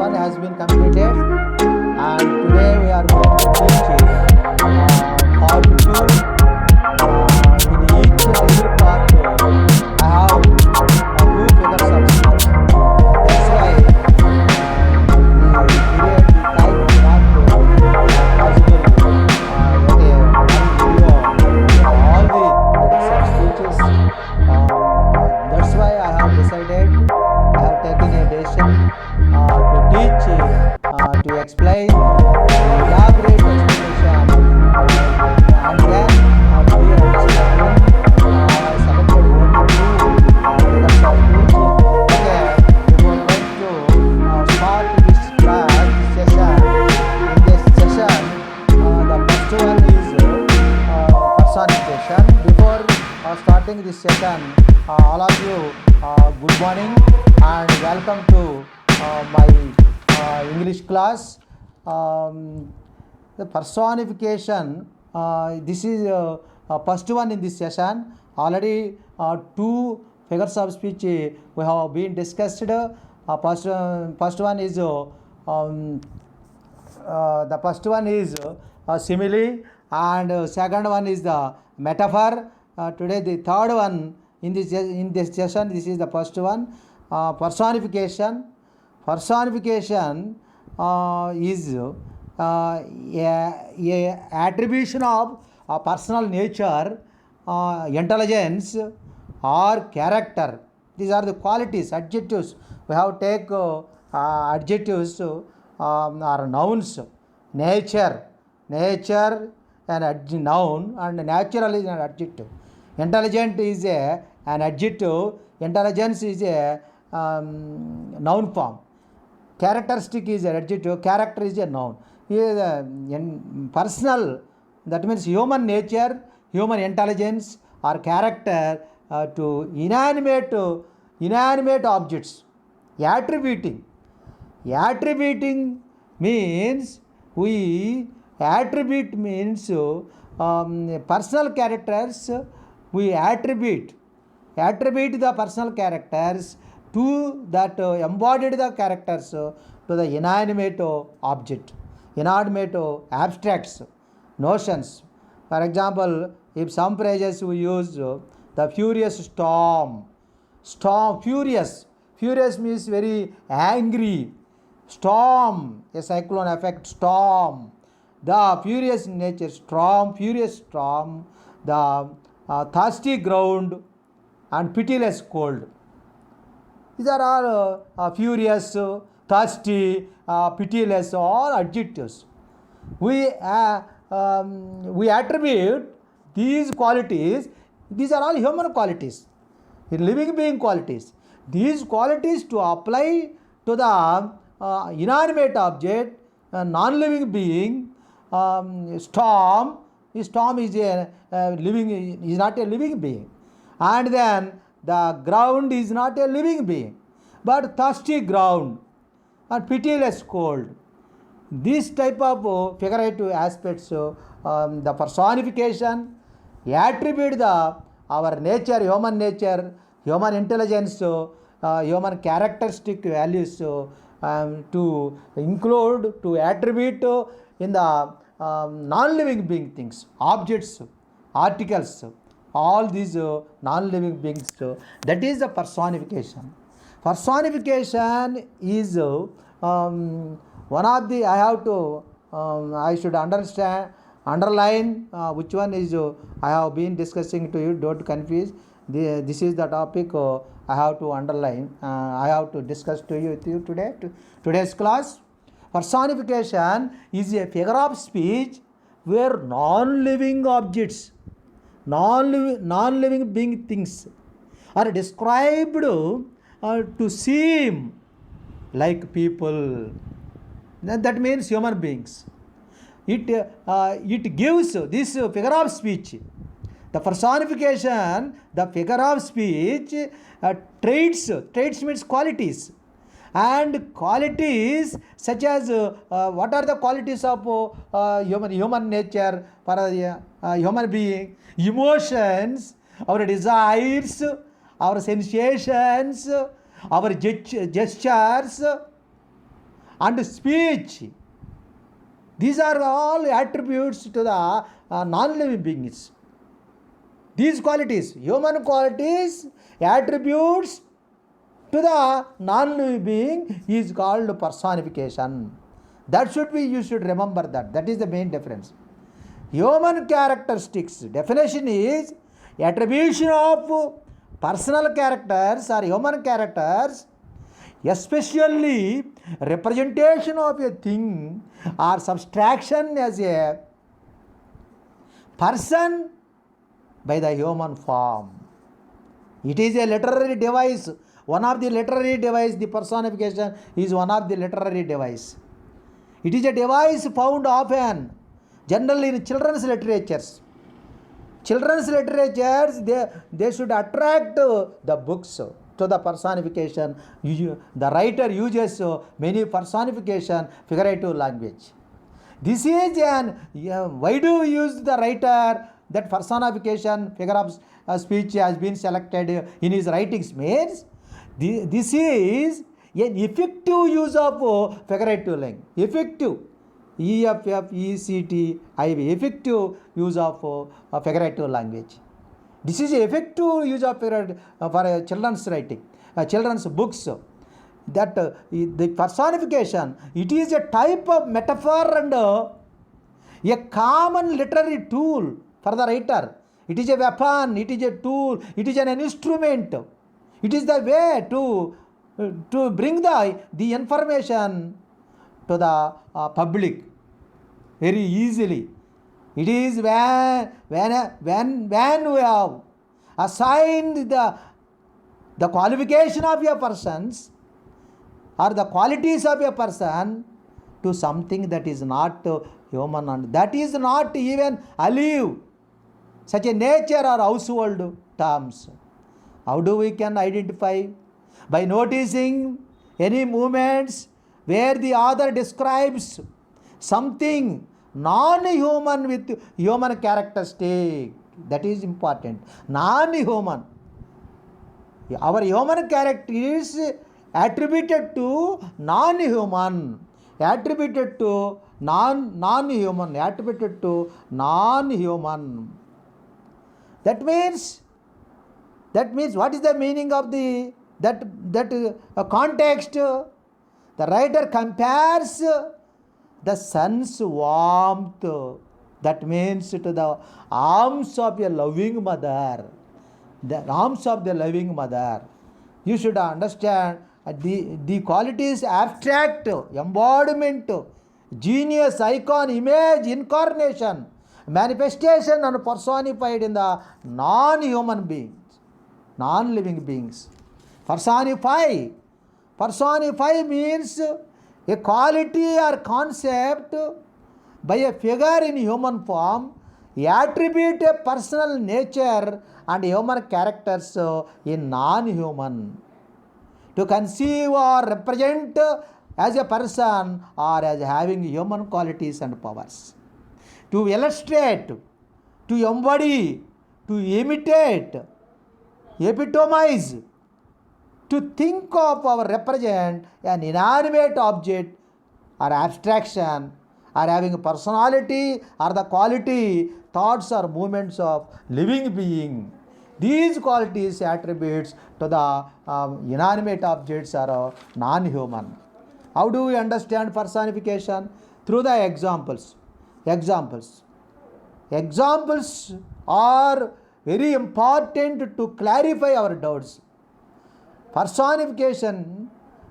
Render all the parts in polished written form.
1 has been completed, and today we are going to teach part 2. In each and every part, I have two figures of speech. That's why the period, the time is not possible at a one video all the figures of speeches. That's why I have decided, I have taken a decision to teach, to explain, to elaborate explanation, and then clear understanding. I selected only two figures of speech. Okay, we are going to start this class session. In this session, the first one is personification. Before starting this session, all of you, good morning and welcome to my English class. The personification, this is first one in this session. Already two figures of speech we have been discussed. First one is the first one is simile, and second one is the metaphor. Today the third one in this session. This is the first one, personification. Personification is a attribution of personal nature, intelligence or character. These are the qualities, adjectives. We have take adjectives are nouns. Nature an noun, and natural is an adjective. Intelligent is an adjective. Intelligence is a noun form. Characteristic is an adjective. Character is a noun. Here personal, that means human nature, human intelligence or character to inanimate objects. Attributing means we attribute means personal characters. We attribute the personal characters to that embodied the characters to the inanimate object, inanimate abstracts, notions. For example, if some phrases we use the furious storm, furious means very angry. Storm, a cyclone effect, storm. The furious nature, storm, furious storm, the thirsty ground and pitiless cold. These are all furious, thirsty, pitiless, all adjectives. We attribute these qualities. These are all human qualities, living being qualities. These qualities to apply to the inanimate object, non-living being. Storm is a living, is not a living being, and then the ground is not a living being, but thirsty ground and pitiless cold. This type of figurative aspects, the personification attribute our nature, human intelligence, human characteristic values to include, to attribute in the non-living being things, objects, articles, all these non-living beings. That is the personification. Personification is one of the, I have to, I should underline which one is I have been discussing to you. Don't confuse. This is the topic I have to underline. I have to discuss to you with you today. Today's class. Personification is a figure of speech where non-living objects, non-living being things are described to seem like people. That means human beings. It gives this figure of speech. The personification, the figure of speech, traits means qualities. And qualities such as what are the qualities of human nature for a human being? Emotions, our desires, our sensations, our gestures, and speech. These are all attributes to the non-living beings. These qualities, human qualities, attributes to the non-living being is called personification. That should be, you should remember that. That is the main difference. Human characteristics, definition is attribution of personal characters or human characters, especially representation of a thing or subtraction as a person by the human form. It is a literary device. One of the literary device, the personification is one of the literary device. It is a device found often, generally in children's literatures. Children's literatures, they should attract the books to the personification. The writer uses many personification, figurative language. This is why do you use the writer that personification, figure of speech has been selected in his writings means this is an effective use of figurative language. Effective. EFFECTIV, effective use of figurative language. This is effective use of for children's writing, children's books. That the personification, it is a type of metaphor and a common literary tool for the writer. It is a weapon, it is a tool, it is an instrument. It is the way to bring the information to the public very easily. It is when we have assigned the qualification of a person's or the qualities of a person to something that is not human and that is not even alive, such a nature or household terms. How do we can identify? By noticing any movements where the author describes something non-human with human characteristic. That is important. Non-human. Our human character is attributed to non-human. Attributed to non-human. Attributed to non-human. That means what is the meaning of that context? The writer compares the sun's warmth, that means to the arms of a loving mother. The arms of the loving mother. You should understand the qualities abstract, embodiment, genius, icon, image, incarnation, manifestation and personified in the non-human beings, non-living beings. Personify means a quality or concept by a figure in human form, attribute a personal nature and human characters in non-human. To conceive or represent as a person or as having human qualities and powers. To illustrate, to embody, to imitate, epitomize, to think of or represent an inanimate object or abstraction or having a personality or the quality, thoughts or movements of living being. These qualities, attributes to the inanimate objects are non-human. How do we understand personification? Through the examples. Examples are very important to clarify our doubts. Personification,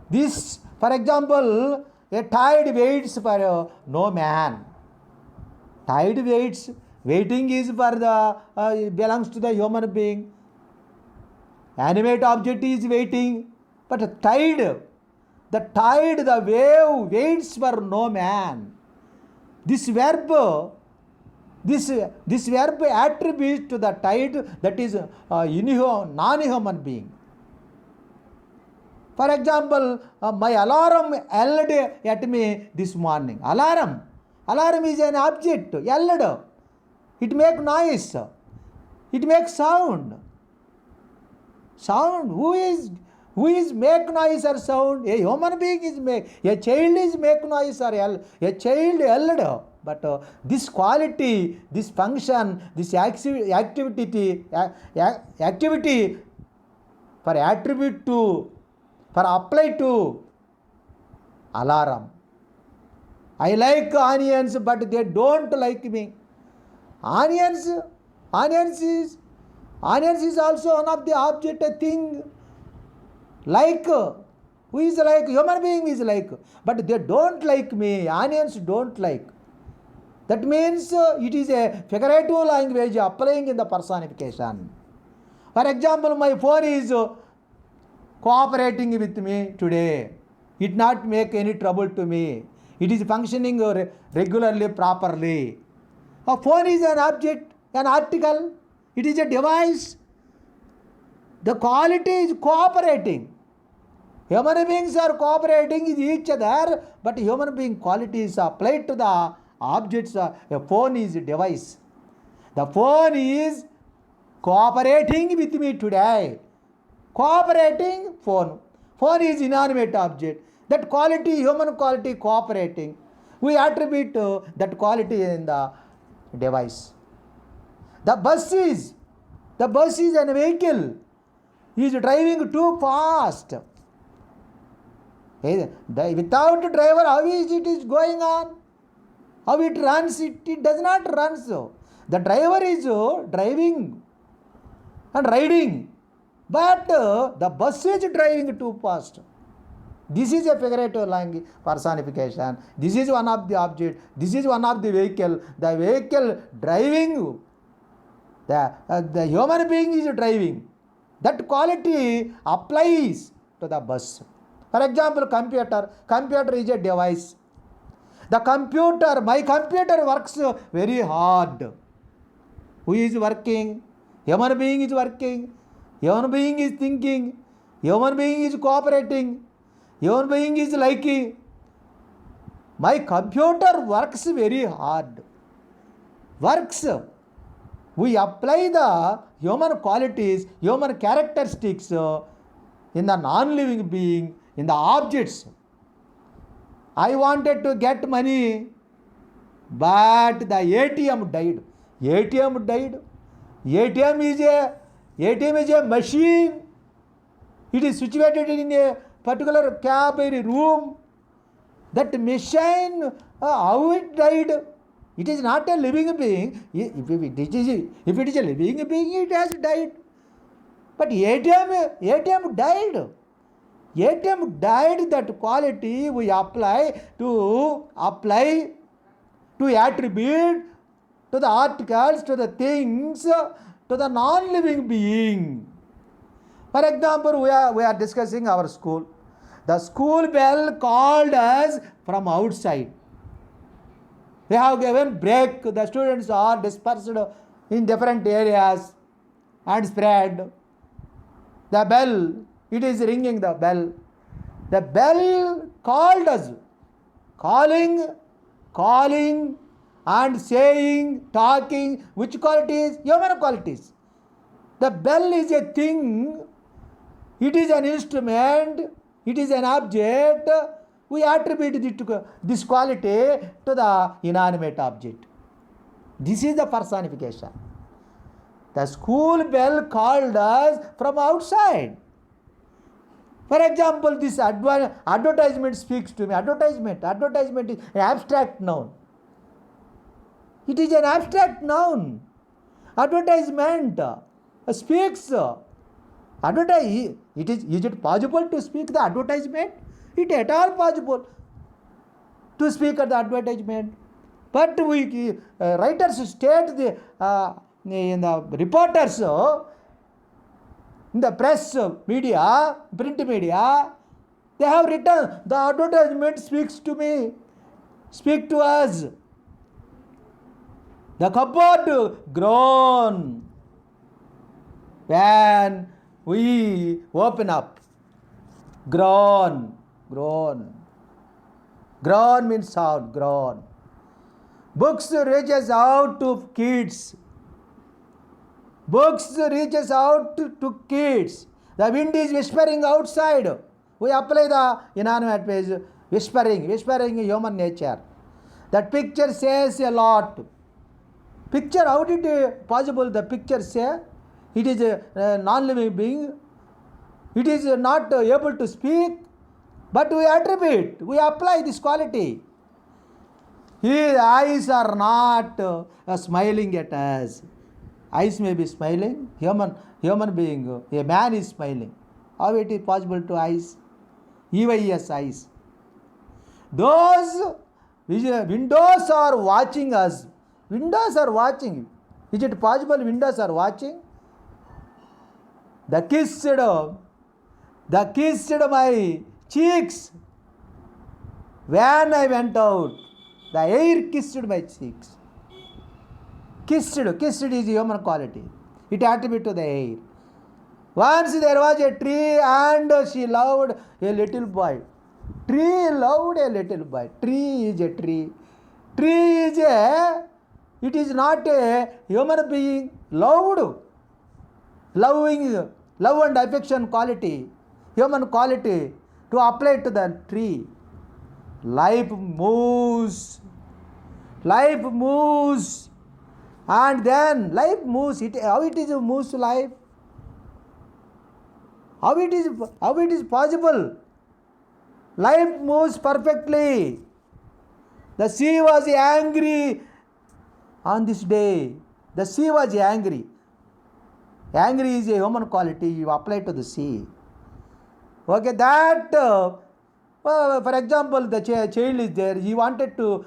this, for example, a tide waits for no man. Tide waits, waiting is for the, belongs to the human being. Animate object is waiting, but the tide, the wave waits for no man. This verb attributes to the tide that is non-human being. For example, my alarm yelled at me this morning. Alarm is an object, yelled. It makes noise. It makes sound. Sound. Who is make noise or sound? A human being is make. A child is make noise or yell. A child yelled. But this quality, this function, this activity for attribute to, for apply to alarm. I like onions, but they don't like me. Onions is also one of the object, a thing. Like, who is like? Human being is like, but they don't like me. Onions don't like. That means it is a figurative language applying in the personification. For example, my phone is cooperating with me today. It not make any trouble to me. It is functioning regularly, properly. A phone is an object, an article. It is a device. The quality is cooperating. Human beings are cooperating with each other, but human being quality is applied to the objects. A phone is a device. The phone is cooperating with me today. Cooperating phone. Phone is inanimate object. That quality, human quality, cooperating. We attribute that quality in the device. The bus is an vehicle. He is driving too fast. Without driver, how is it is going on? How it runs? It does not run so. The driver is driving and riding, but the bus is driving too fast. This is a figurative language personification. This is one of the object. This is one of the vehicle. The vehicle driving. The human being is driving. That quality applies to the bus. For example, computer. Computer is a device. The computer, my computer works very hard. Who is working? Human being is working. Human being is thinking. Human being is cooperating. Human being is liking. My computer works very hard. Works. We apply the human qualities, human characteristics in the non-living being, in the objects. I wanted to get money, but the ATM died. ATM died. ATM is a machine. It is situated in a particular cab or room. That machine, how it died? It is not a living being. If it is a living being, it has died. But ATM died. ATM died. That quality we apply to attribute to the articles, to the things, to the non-living being. For example, we are discussing our school. The school bell called us from outside. They have given break. The students are dispersed in different areas and spread. The bell, it is ringing the bell. The bell called us. Calling and saying, talking. Which qualities? Human qualities. The bell is a thing. It is an instrument. It is an object. We attribute this quality to the inanimate object. This is the personification. The school bell called us from outside. For example, this advertisement speaks to me. Advertisement is an abstract noun. It is an abstract noun. Advertisement speaks. Is it possible to speak the advertisement? It at all possible to speak at the advertisement. But we writers state in the reporters, in the press media, print media, they have written, the advertisement speaks to me, speak to us. The cupboard groan when we open up. Groan means sound, groan. Books reaches out to kids. Books reaches out to kids. The wind is whispering outside. We apply the inanimate page, whispering human nature. That picture says a lot. Picture, how did it possible the picture say? It is a non-living being. It is not able to speak, but we attribute, we apply this quality. His eyes are not smiling at us. Eyes may be smiling. Human being, a man is smiling. How it is possible to eyes? EYS eyes. Those windows are watching us. Windows are watching. Is it possible windows are watching? The kissed my cheeks when I went out. The air kissed my cheeks. Kissed is human quality. It attribute to the air. Once there was a tree and she loved a little boy. Tree loved a little boy. Tree is a tree. Tree is it is not a human being loved. Love and affection quality, human quality to apply to the tree. Life moves, and then life moves. How it is moves life? How it is possible? Life moves perfectly. The sea was angry on this day. The sea was angry. Angry is a human quality, you apply to the sea. Okay, that, for example, the child is there, he wanted to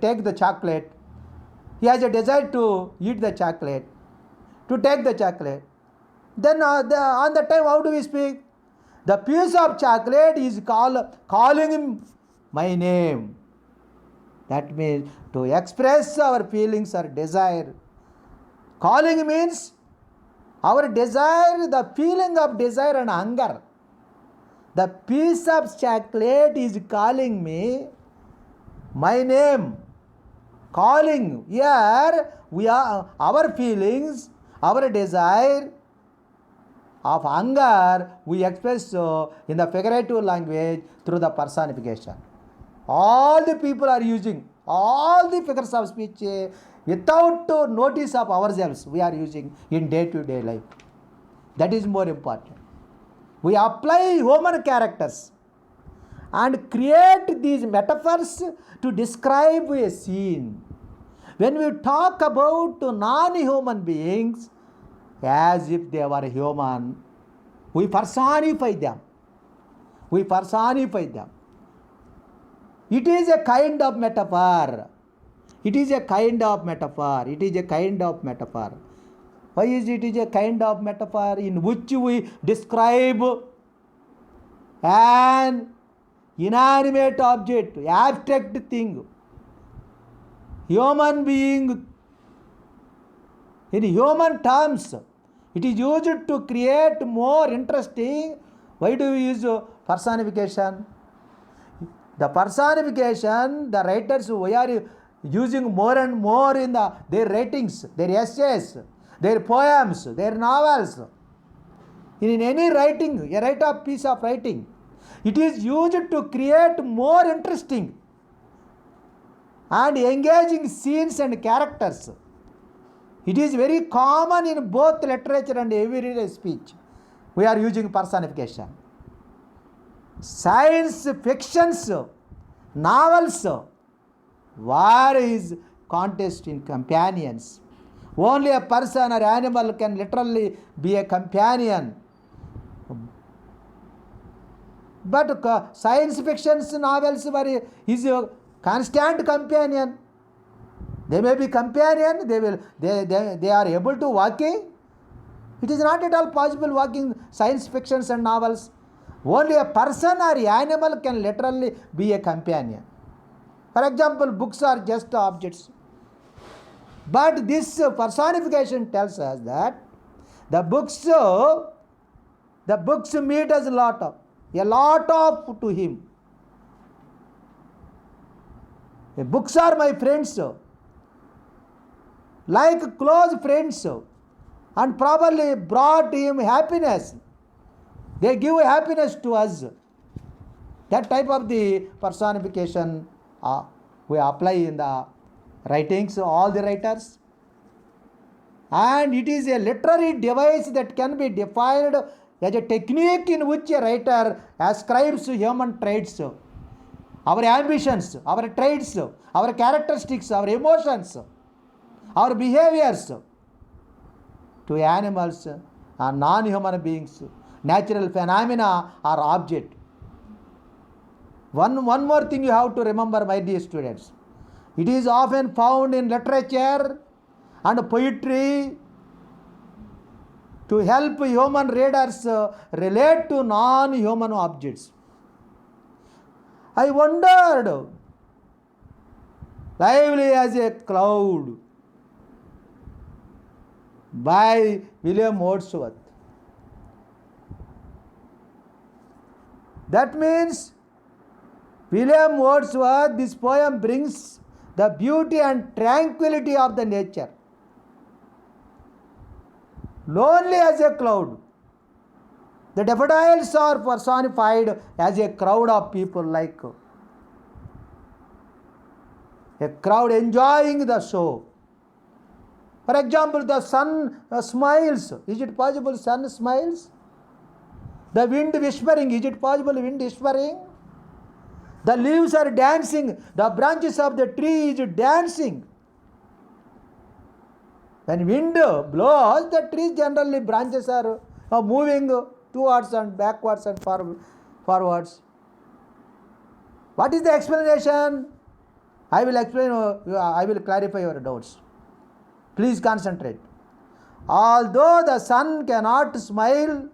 take the chocolate. He has a desire to eat the chocolate, to take the chocolate. Then on the time, how do we speak? The piece of chocolate is calling him my name. That means to express our feelings or desire. Calling means our desire, the feeling of desire and hunger. The piece of chocolate is calling me my name. Calling. Here we are, our feelings, our desire of hunger, we express in the figurative language through the personification. All the people are using all the figures of speech without notice of ourselves, we are using in day-to-day life. That is more important. We apply human characters and create these metaphors to describe a scene. When we talk about non-human beings as if they were human, we personify them. It is a kind of metaphor. Why is it a kind of metaphor? In which we describe an inanimate object, abstract thing, human being. In human terms, it is used to create more interesting. Why do we use personification? The personification, the writers, we are using more and more in their writings, their essays, their poems, their novels. In any writing, a piece of writing, it is used to create more interesting and engaging scenes and characters. It is very common in both literature and everyday speech. We are using personification. Science fictions, novels, war is contest in companions. Only a person or animal can literally be a companion. But science fictions, novels is a constant companion. They may be companion, they are able to walking. It is not at all possible walking science fictions and novels. Only a person or animal can literally be a companion. For example, books are just objects. But this personification tells us that the books meet us a lot of to him. The books are my friends, like close friends, and probably brought him happiness. They give happiness to us. That type of the personification we apply in the writings, all the writers. And it is a literary device that can be defined as a technique in which a writer ascribes human traits, our ambitions, our traits, our characteristics, our emotions, our behaviors to animals or non-human beings, natural phenomena or object. One more thing you have to remember, my dear students. It is often found in literature and poetry to help human readers relate to non-human objects. I wondered, lively as a cloud, by William Wordsworth. That means William Wordsworth, this poem brings the beauty and tranquility of the nature. Lonely as a cloud. The daffodils are personified as a crowd of people, like a crowd enjoying the show. For example, the sun smiles. Is it possible sun smiles? The wind whispering. Is it possible wind whispering? The leaves are dancing. The branches of the tree is dancing. When wind blows, the trees generally branches are moving towards and backwards and forwards. What is the explanation? I will explain. I will clarify your doubts. Please concentrate. Although the sun cannot smile,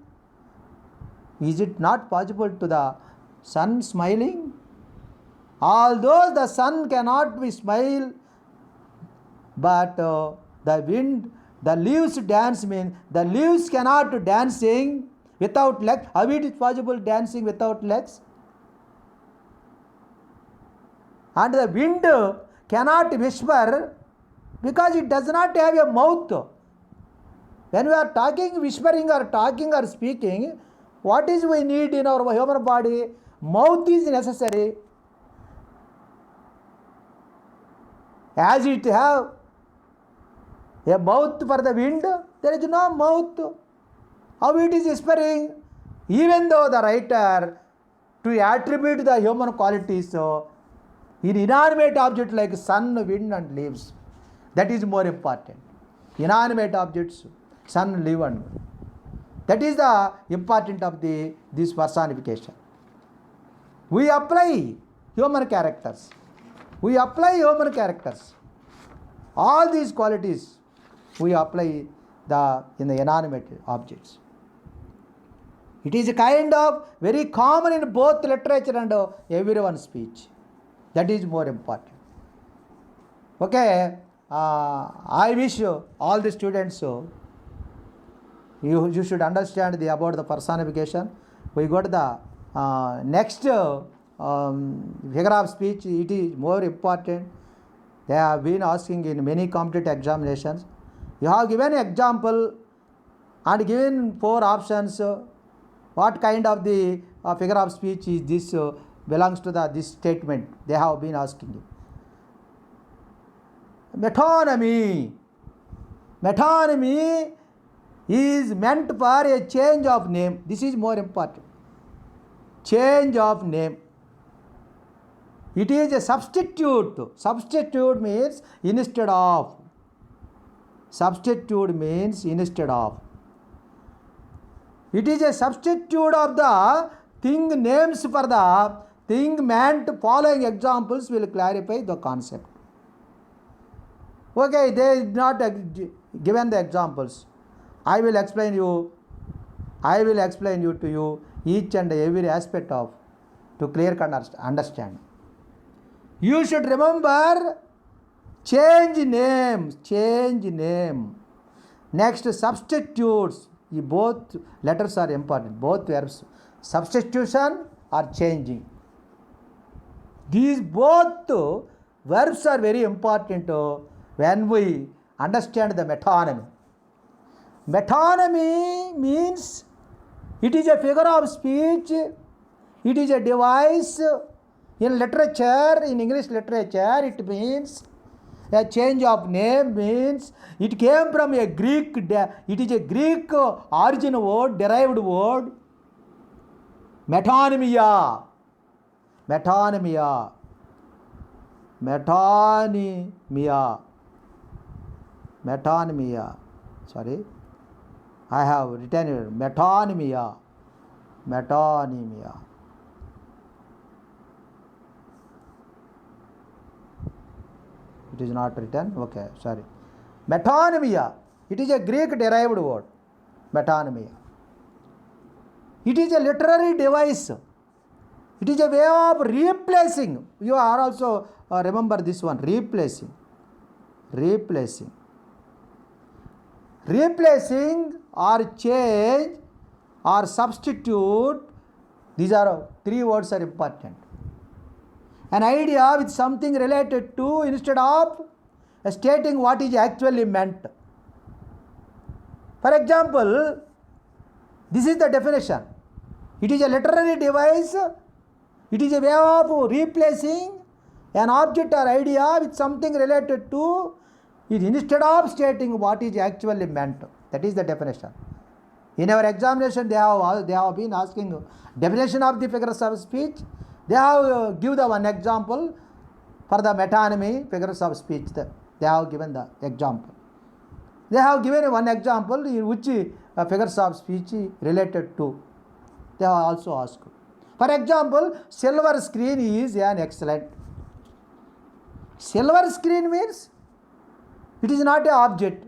is it not possible to the sun smiling? Although the sun cannot be smile, but the wind, the leaves dance, mean the leaves cannot dancing without legs. How it is possible dancing without legs? And the wind cannot whisper because it does not have a mouth. When we are talking, whispering or talking or speaking, what is we need in our human body? Mouth is necessary. As it have a mouth for the wind, there is no mouth. How it is whispering? Even though the writer to attribute the human qualities in inanimate objects like sun, wind and leaves, that is more important. Inanimate objects, sun, leaf and wind. That is the important of this personification. We apply human characters. We apply human characters. All these qualities we apply in the inanimate objects. It is a kind of very common in both literature and everyone's speech. That is more important. Okay, I wish all the students you should understand about the personification. We got the next figure of speech. It is more important. They have been asking in many competitive examinations. You have given an example and given 4 options. What kind of the figure of speech is this? Belongs to this statement. They have been asking you. Metonymy. Metonymy is meant for a change of name. This is more important. Change of name. It is a substitute. Substitute means instead of. Substitute means instead of. It is a substitute of the thing names for the thing meant. Following examples will clarify the concept. Okay, they did not given the examples. I will explain you to you each and every aspect of to clear understand. You should remember change name. Next, substitutes. Both letters are important, both verbs. Substitution or changing. These both verbs are very important when we understand the metonymy. Metonymy means It is a figure of speech. It is a device. In literature, in English literature, it means a change of name, means it came from a Greek, it is a Greek origin word, derived word, metonymia. Metonymia. Metonymia. Metonymia. Sorry, I have written here. Metonymia. Metonymia. It is not written. Okay, sorry. Metonymia. It is a Greek derived word. Metonymia. It is a literary device. It is a way of replacing. You are also remember this one. Replacing. Replacing. Replacing or change or substitute. These are three words are important. An idea with something related to instead of stating what is actually meant. For example, this is the definition. It is a literary device. It is a way of replacing an object or idea with something related to it instead of stating what is actually meant. That is the definition. In our examination, they have been asking definition of the figures of speech. They have give the one example for the metonymy figures of speech. They have given the example. They have given one example in which figures of speech related to. They have also asked. For example, silver screen is an excellent. Silver screen means it is not an object.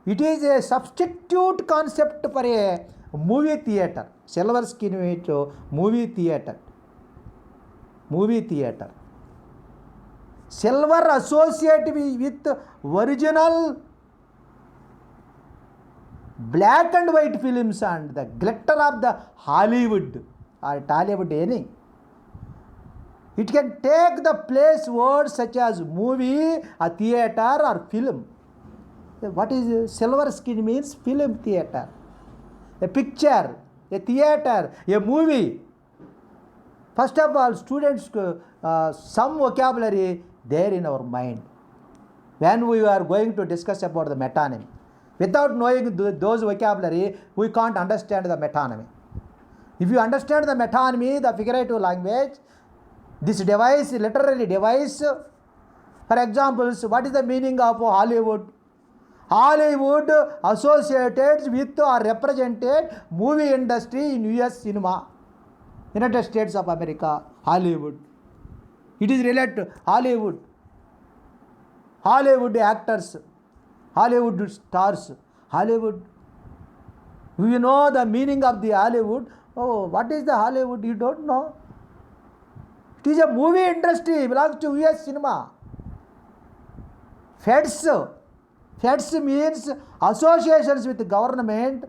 It is a substitute concept for a movie theater. Silver screen means movie theater. Movie theater. Silver associated with original black and white films and the glitter of the Hollywood or Tollywood any. It can take the place words such as movie, a theater or film. What is silver screen means? Film theater. A picture, a theater, a movie. First of all, students, some vocabulary there in our mind. When we are going to discuss about the metonymy, without knowing those vocabulary, we can't understand the metonymy. If you understand the metonymy, the figurative language, this device, literary device, for example, what is the meaning of Hollywood? Hollywood associated with or represented movie industry in US cinema. United States of America, Hollywood. It is related to Hollywood. Hollywood actors, Hollywood stars, Hollywood. You know the meaning of the Hollywood. Oh, what is the Hollywood? You don't know. It is a movie industry, belongs to US cinema. Feds. Feds means associations with government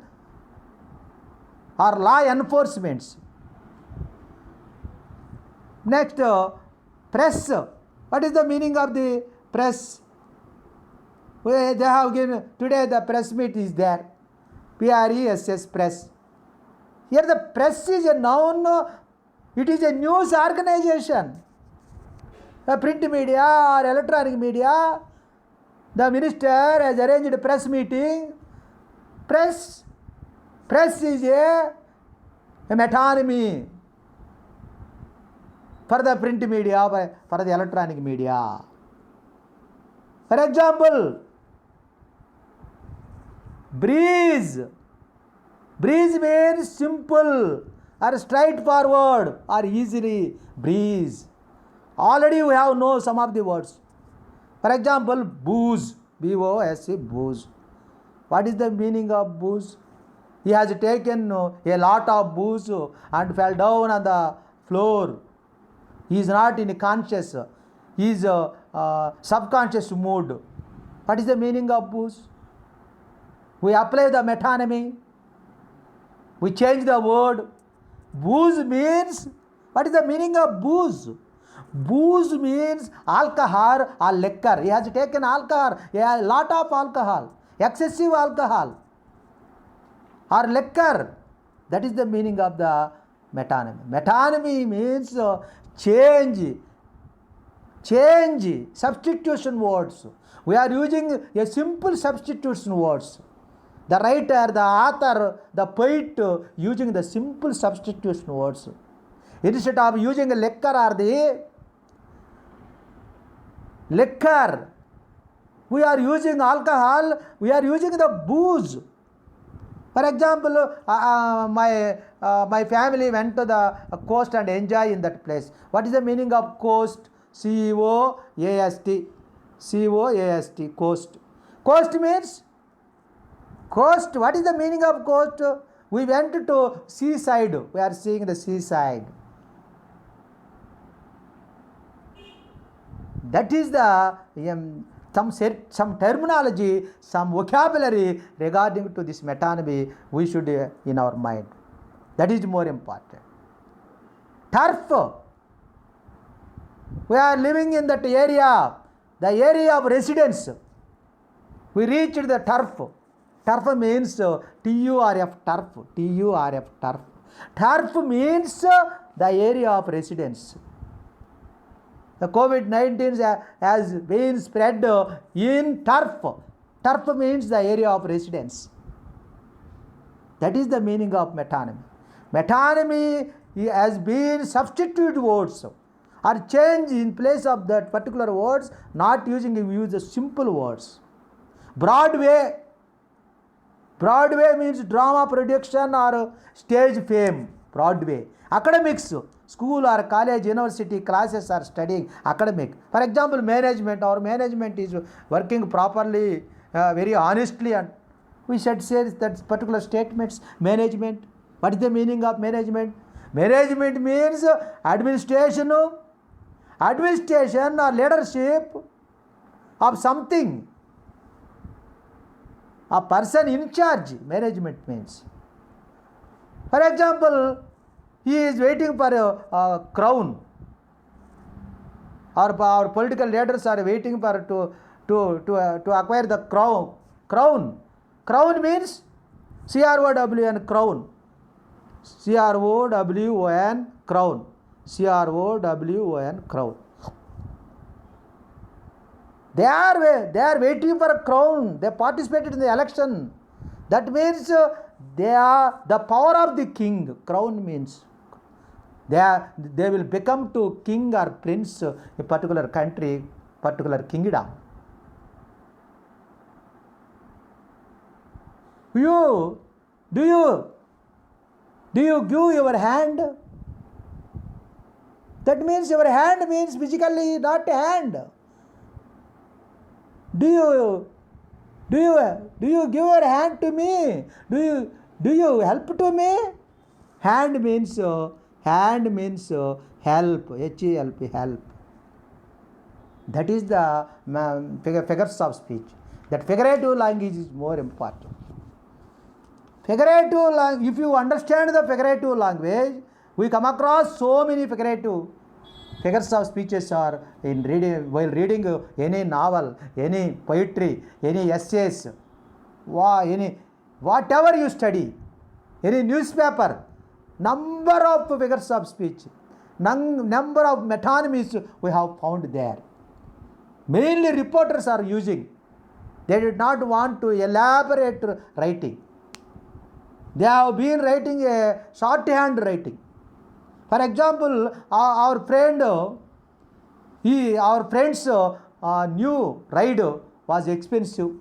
or law enforcements. Next, press. What is the meaning of the press? They have given, today the press meet is there. PRESS, press. Here the press is a noun. It is a news organization. A print media or electronic media. The minister has arranged a press meeting. Press. Press is a metonymy for the print media, for the electronic media. For example, breeze. Breeze means simple or straightforward or easily. Breeze. Already we have know some of the words. For example, booze. B-O-S-E, booze. What is the meaning of booze? He has taken a lot of booze and fell down on the floor. He is not in conscious. He is subconscious mood. What is the meaning of booze? We apply the metonymy. We change the word. Booze means, what is the meaning of booze? Booze means alcohol or liquor. He has taken alcohol, a lot of alcohol, excessive alcohol or liquor. That is the meaning of the metonymy. Metonymy means change, substitution words. We are using a simple substitution words. The writer, the author, the poet using the simple substitution words. Instead of using a liquor or the liquor, we are using alcohol, we are using the booze. For example, my family went to the coast and enjoy in that place. What is the meaning of coast? C-O-A-S-T. C-O-A-S-T, coast. Coast means? Coast, what is the meaning of coast? We went to seaside. We are seeing the seaside. That is the some terminology, some vocabulary regarding to this metonymy we should in our mind. That is more important. Turf. We are living in that area, the area of residence. We reached the turf. Turf means T-U-R-F, turf. T-U-R-F, turf. Turf means the area of residence. The COVID-19 has been spread in turf. Turf means the area of residence. That is the meaning of metonymy. Metonymy has been substitute words or change in place of that particular words, not using, we use the simple words. Broadway. Broadway means drama production or stage fame. Broadway. Academics. School or college, university classes are studying academic. For example, management. Our management is working properly, very honestly, and we should say that particular statements. Management. What is the meaning of management? Management means administration or leadership of something. A person in charge. Management means. For example, he is waiting for a crown, or our political leaders are waiting for to acquire the crown. Crown means C-R-O-W-N, crown. C-R-O-W-O-N, crown. C-R-O-W-O-N, crown. They are waiting for a crown. They participated in the election. That means they are the power of the king. Crown means they will become to king or prince a particular country, particular kingdom. Do you give your hand? That means your hand means physically, not hand. Do you give your hand to me? Do you help to me? Hand means help. H-E-L-P, help. That is the figures of speech. That figurative language is more important. Figurative language. If you understand the figurative language, we come across so many figurative figures of speeches are in reading, while reading any novel, any poetry, any essays, whatever you study, any newspaper, number of figures of speech, number of metonymies we have found there. Mainly reporters are using. They did not want to elaborate writing. They have been writing a shorthand writing. For example, our friend's new ride was expensive.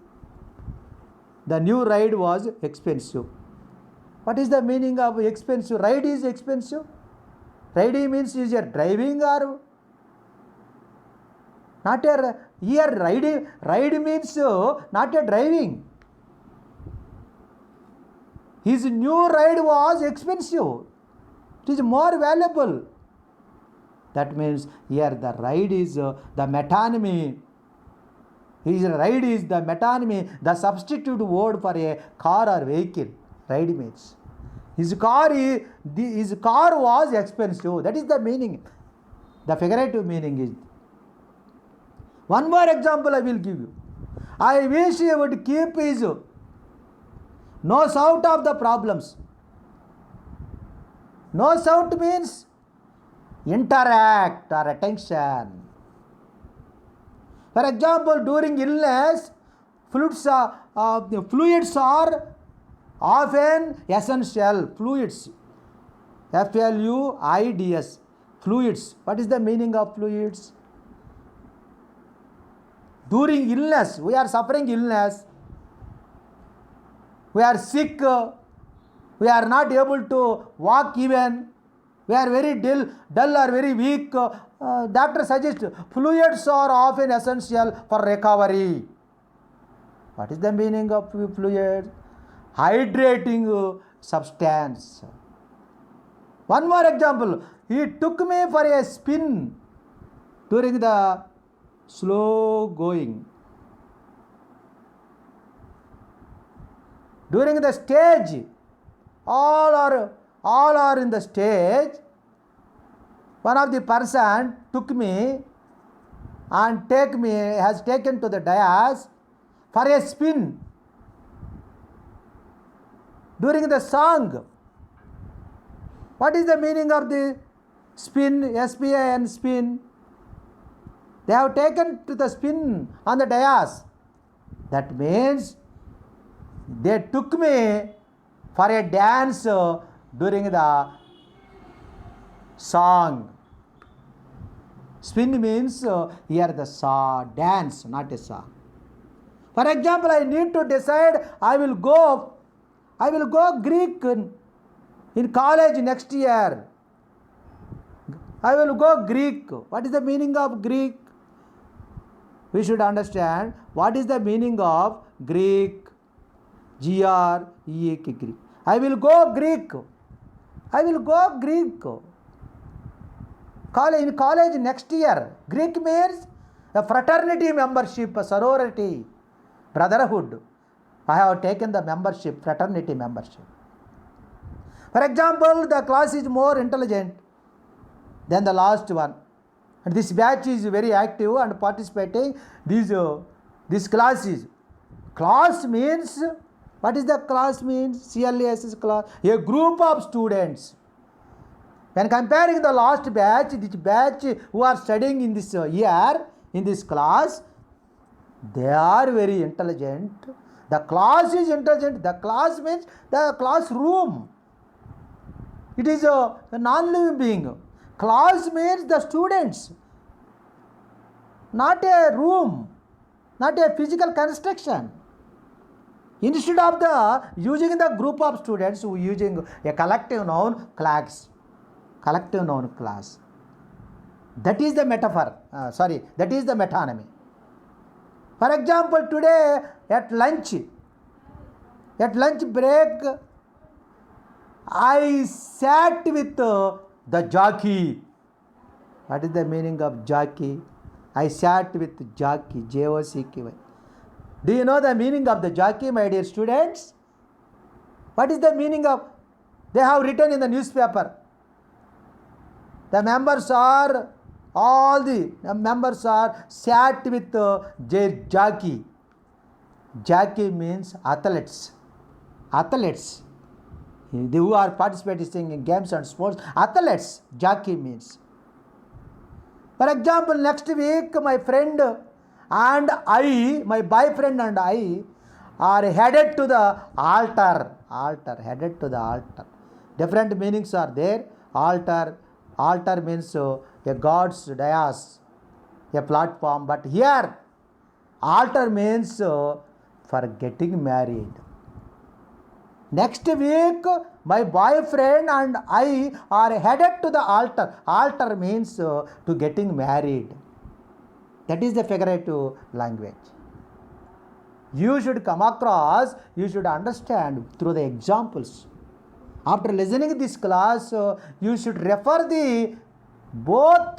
The new ride was expensive. What is the meaning of expensive? Ride is expensive. Riding means is you driving or not a here riding. Ride means not a driving. His new ride was expensive. It is more valuable. That means here the ride is the metonymy. His ride is the metonymy, the substitute word for a car or vehicle. Ride means his car was expensive. That is the meaning. The figurative meaning is. One more example I will give you. I wish he would keep his nose out of the problems. No shout means interact or attention. For example, during illness, fluids are often essential. Fluids, fluids, fluids. What is the meaning of fluids? During illness, we are suffering illness, we are sick, we are not able to walk even, we are very dull or very weak. Doctor suggests fluids are often essential for recovery. What is the meaning of fluid? Hydrating substance. One more example. He took me for a spin during the slow going. During the stage, all are in the stage. One of the person took me and has taken to the dais for a spin during the song. What is the meaning of the spin? S-P-I-N, spin. They have taken to the spin on the dais. That means they took me for a dance during the song. Spin means here the dance, not a song. For example, I need to decide I will go Greek in college next year. I will go Greek. What is the meaning of Greek? We should understand what is the meaning of Greek. G-R-E-A-K, Greek. I will go Greek. I will go Greek. In college next year. Greek means a fraternity membership, a sorority, brotherhood. I have taken the membership, fraternity membership. For example, the class is more intelligent than the last one. And this batch is very active and participating. This class is. Class means, what is the class means? CLAS is class. A group of students. When comparing the last batch, this batch who are studying in this year, in this class, they are very intelligent. The class is intelligent. The class means the classroom. It is a non-living being. Class means the students, not a room, not a physical construction. Instead of using the group of students, we are using a collective noun class. Collective noun class. That is the metaphor. That is the metonymy. For example, today at lunch break, I sat with the jockey. What is the meaning of jockey? I sat with jockey, J-O-C-K-Y. Do you know the meaning of the jockey, my dear students? What is the meaning of? They have written in the newspaper. The members are sat with their jockey. Jockey means athletes. Athletes. They who are participating in games and sports. Athletes. Jockey means. For example, next week my friend and I, my boyfriend and I, are headed to the altar. Headed to the altar. Different meanings are there. Altar means a God's dais, a platform. But here, altar means for getting married. Next week, my boyfriend and I are headed to the altar. Altar means to getting married. That is the figurative language. You should come across, you should understand through the examples. After listening to this class, you should refer the both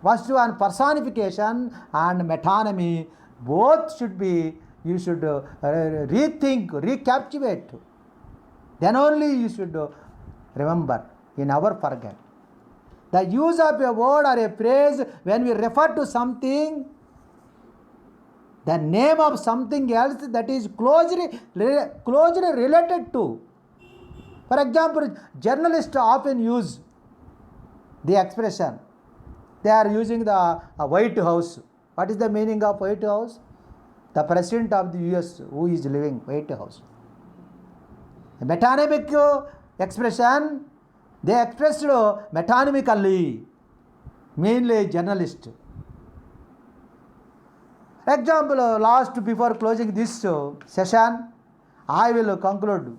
first one personification and metonymy. Both should be, you should rethink, recaptivate. Then only you should remember, you never forget. The use of a word or a phrase when we refer to something, the name of something else that is closely related to. For example, journalists often use the expression, they are using the White House. What is the meaning of White House? The president of the US who is living White House. The metonymic expression, they expressed metonymically, mainly journalist. Example, last before closing this session, I will conclude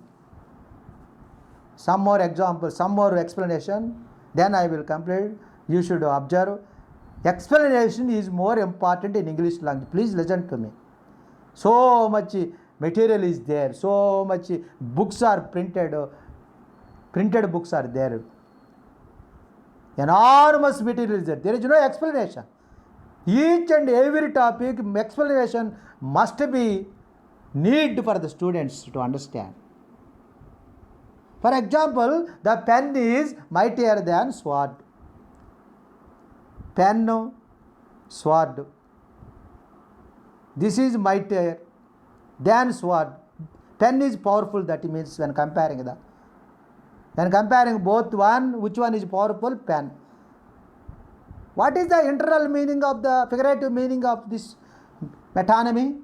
some more examples, some more explanation, then I will complete. You should observe. Explanation is more important in English language. Please listen to me. So much material is there, so much books are printed books are there. Enormous material is there. There is no explanation. Each and every topic explanation must be need for the students to understand. For example, the pen is mightier than sword. Pen, sword. This is mightier than sword. Pen is powerful, that means when comparing both one, which one is powerful? Pen. What is the internal meaning of the figurative meaning of this metonymy?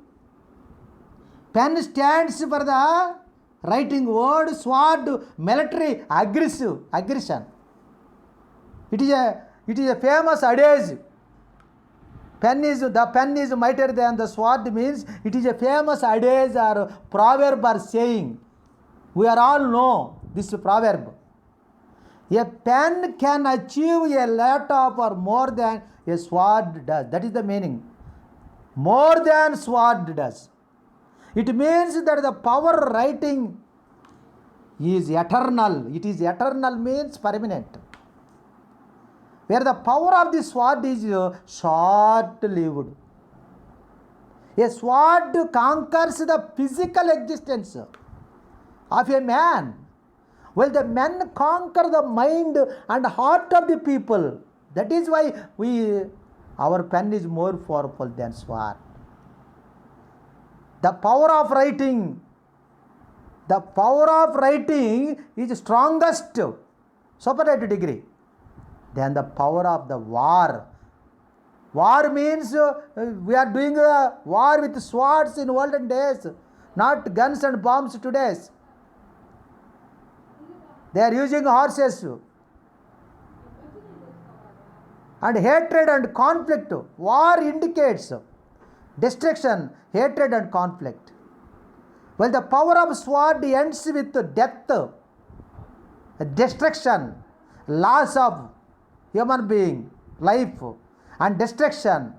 Pen stands for the writing word, sword, military, aggression. It is a famous adage. The pen is mightier than the sword means it is a famous adage or proverb or saying. We are all know this proverb. A pen can achieve a lot of or more than a sword does. That is the meaning. More than sword does. It means that the power writing is eternal. It is eternal means permanent. Where the power of the sword is short-lived. A sword conquers the physical existence of a man, while the men conquer the mind and heart of the people. That is why our pen is more powerful than sword. The power of writing is strongest, superlative degree, than the power of the war. War means we are doing a war with swords in olden days, not guns and bombs today. They are using horses. And hatred and conflict. War indicates destruction, hatred and conflict. While the power of sword ends with death, destruction, loss of human being, life and destruction.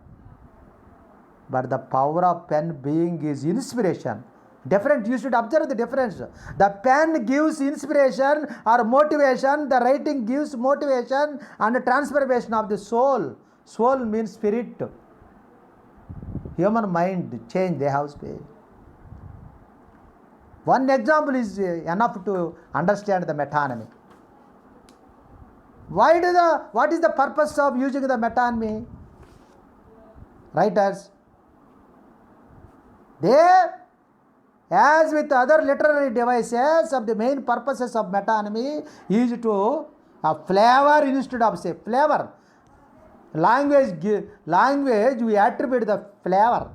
But the power of pen being is inspiration. Different, you should observe the difference. The pen gives inspiration or motivation, the writing gives motivation and transformation of the soul. Soul means spirit. Human mind change, they have space. One example is enough to understand the metonymy. What is the purpose of using the metonymy? Writers, as with other literary devices, of the main purposes of metonymy is to flavor instead of say flavor. Language we attribute the flavor.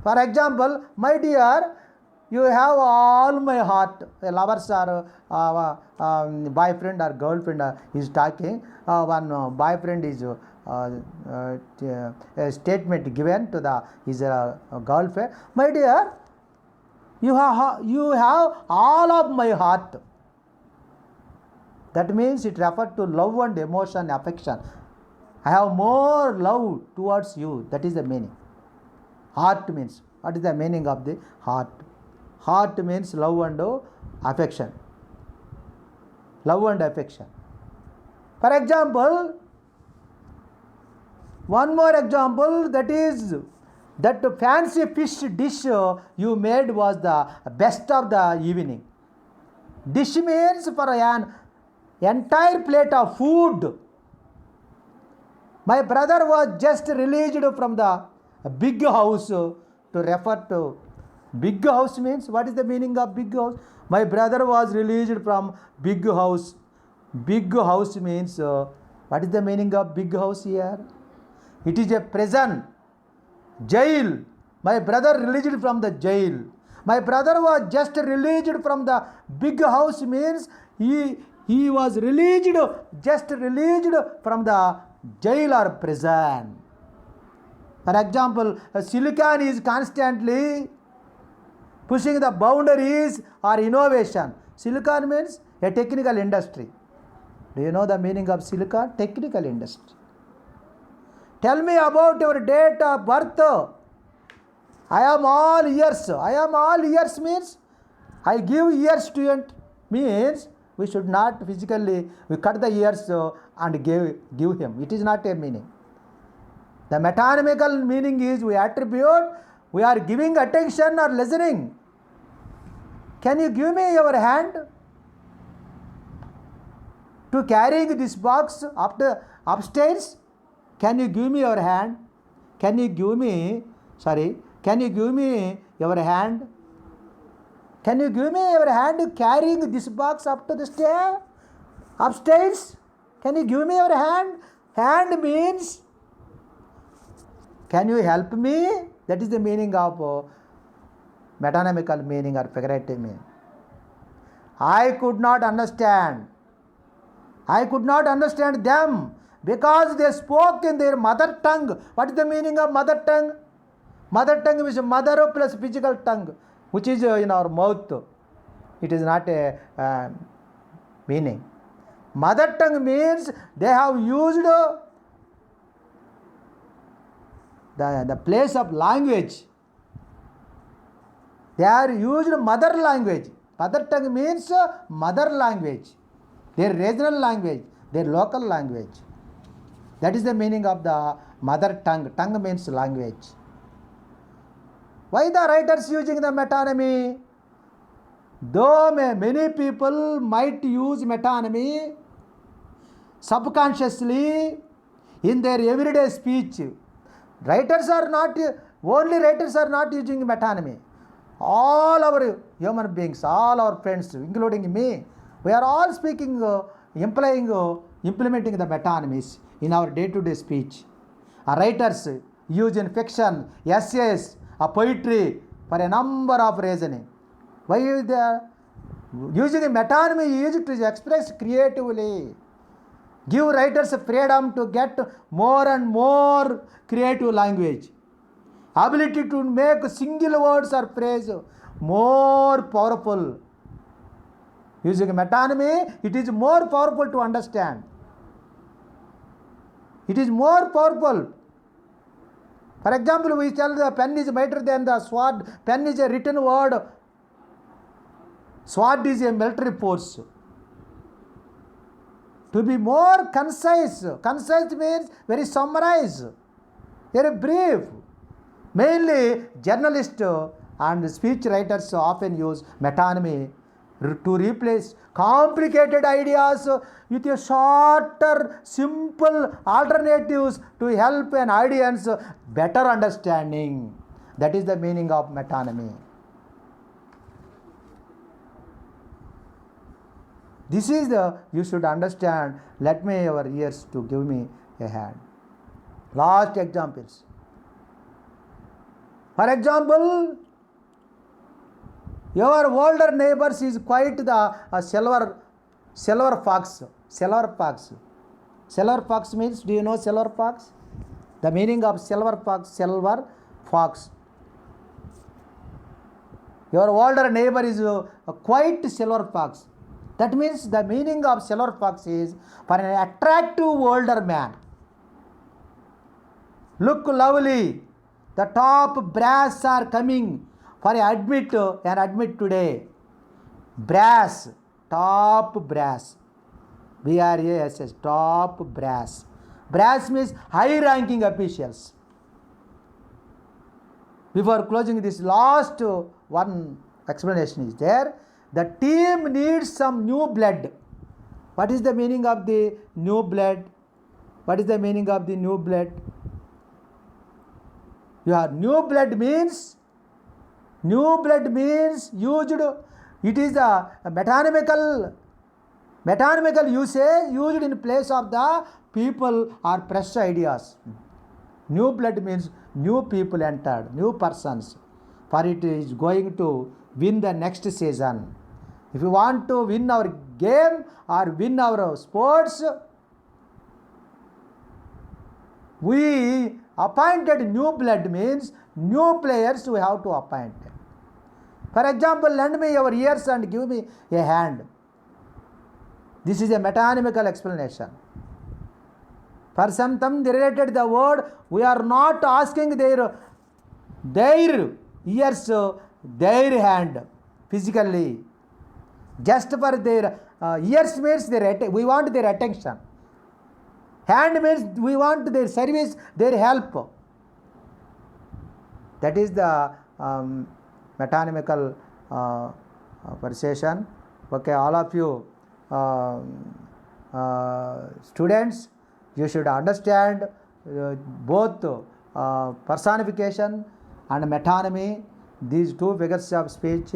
For example, my dear, you have all my heart. Lovers or boyfriend or girlfriend is talking. One boyfriend is a statement given to his girlfriend. My dear, you have all of my heart. That means it refers to love and emotion, affection. I have more love towards you. That is the meaning. Heart means, what is the meaning of the heart? Heart means love and affection. Love and affection. For example, one more example, that is that fancy fish dish you made was the best of the evening. Dish means for an entire plate of food. My brother was just released from the big house to refer to Big house means, what is the meaning of big house? My brother was released from big house. Big house means, what is the meaning of big house here? It is a prison, jail. My brother released from the jail. My brother was just released from the big house means he was released, just released from the jail or prison. For example, silicon is constantly pushing the boundaries or innovation. Silicon means a technical industry. Do you know the meaning of silicon? Technical industry. Tell me about your date of birth. I am all ears. I am all ears means I give ears to it. Means we should not physically, we cut the ears and give him. It is not a meaning. The metonymical meaning is we attribute, we are giving attention or listening. Can you give me your hand to carrying this box upstairs? Can you give me your hand? Can you give me your hand? Can you give me your hand to carrying this box up to the stair? Upstairs? Can you give me your hand? Hand means, can you help me? That is the meaning of metonymical meaning or figurative meaning. I could not understand them because they spoke in their mother tongue. What is the meaning of mother tongue? Mother tongue is mother plus physical tongue, which is in our mouth. It is not a meaning. Mother tongue means they have used the place of language. They are used mother language. Mother tongue means mother language, their regional language, their local language. That is the meaning of the mother tongue. Tongue means language. Why the writers using the metonymy? Though many people might use metonymy subconsciously in their everyday speech, writers are not using metonymy. All our human beings, all our friends, including me, we are all speaking, implementing the metonymies in our day-to-day speech. Writers use in fiction, essays, poetry for a number of reasons. Why is there? Using a metonymy used to express creatively. Give writers freedom to get more and more creative language. Ability to make single words or phrase more powerful. Using metonymy, it is more powerful to understand. It is more powerful. For example, we tell the pen is better than the sword. Pen is a written word. Sword is a military force. To be more concise. Concise means very summarize, very brief. Mainly journalists and speech writers often use metonymy to replace complicated ideas with a shorter, simple alternatives to help an audience better understanding. That is the meaning of metonymy. This is you should understand. Let me your ears to give me a hand. Last examples. For example, your older neighbors is quite the silver fox. Silver fox. Silver fox means, do you know silver fox? The meaning of silver fox. Your older neighbor is quite silver fox. That means the meaning of silver fox is for an attractive older man. Look lovely. The top brass are coming for admit today. Brass, top brass. BRASS, top brass. Brass means high ranking officials. Before closing this last one explanation is there. The team needs some new blood. What is the meaning of the new blood? What is the meaning of the new blood? Your new blood means New blood means used, it is a metonymical usage used in place of the people or fresh ideas. New blood means new people entered, new persons, for it is going to win the next season. If you want to win our game or win our sports, we appointed new blood means new players we have to appoint. For example, lend me your ears and give me a hand. This is a metonymical explanation. For something related the word, we are not asking their ears, their hand physically. Just for their ears means we want their attention. Hand means we want their service, their help. That is the metonymical persuasion. Okay, all of you students, you should understand both personification and metonymy, these two figures of speech.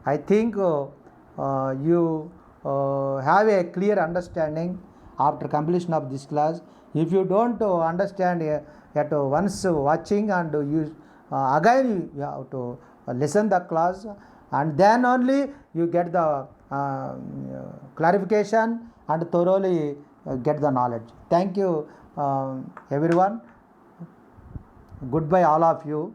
I think you have a clear understanding after completion of this class. If you don't understand at once watching, and you again you have to listen the class, and then only you get the clarification and thoroughly get the knowledge. Thank you everyone. Goodbye all of you.